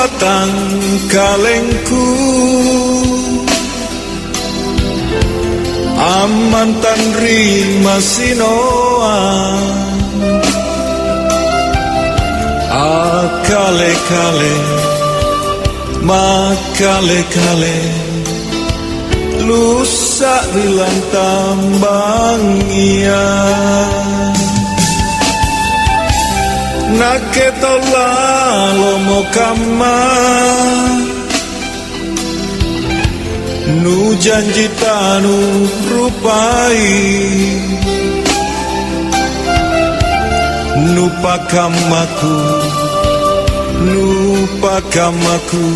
batang kalengku, aman tan rima sinoa, akale-kale makale-kale lusa rilang tambang iya. Naketola lomo kama nu janji tanu rupai, nu pakamaku, nu pakamaku,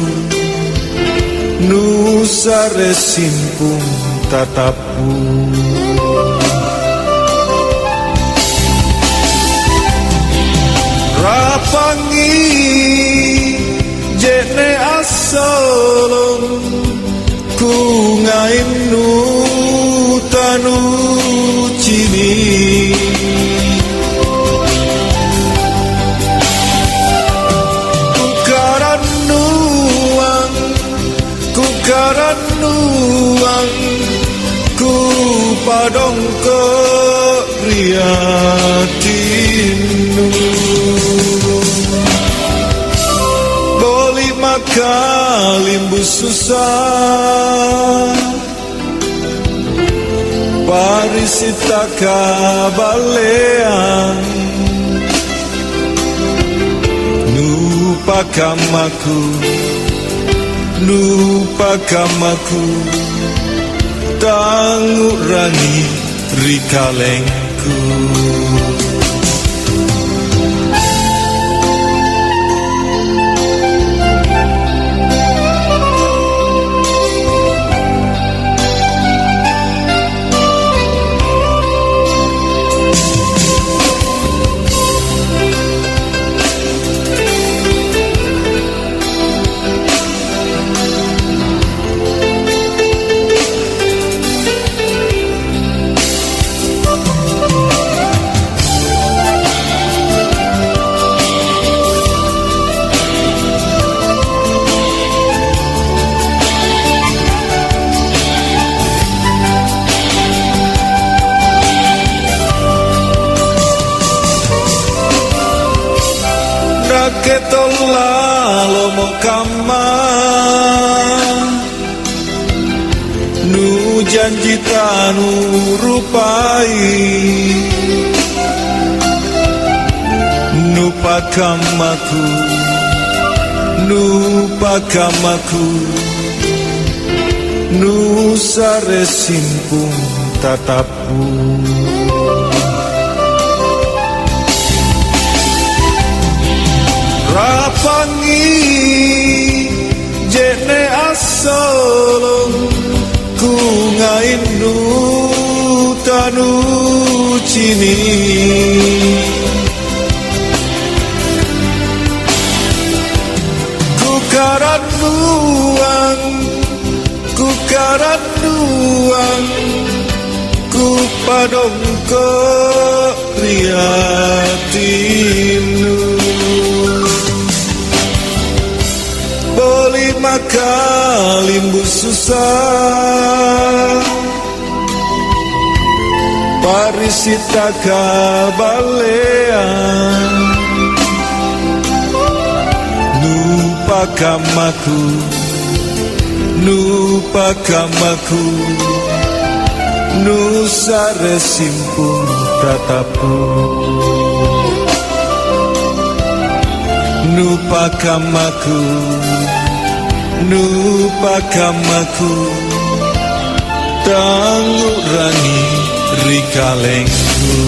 nu sare simpung tatapu. Rapangi jene asolong ku ngain nu tanu cini, ku karan nuang, ku karan nuang, ku padong ke riatinu. Boli maka limbu susah, parisita kabalean, nupakamaku, nupakamaku, tangurangi rikalengku. Naketola lomo kama nu janji tanu rupai, nu pakamaku, nu pakamaku, nu sare simpung tatapu. Rapangi jene asolong ku ngain nu tanu cini, ku karan nuang, ku karan nuang, ku padong ke riatinu. Boli maka limbu susah, parisita kabalean, nupakamaku, nupakamaku, nu sare simpung tatapu. Nupakamaku, nupakamaku, tangurangi rikalengku.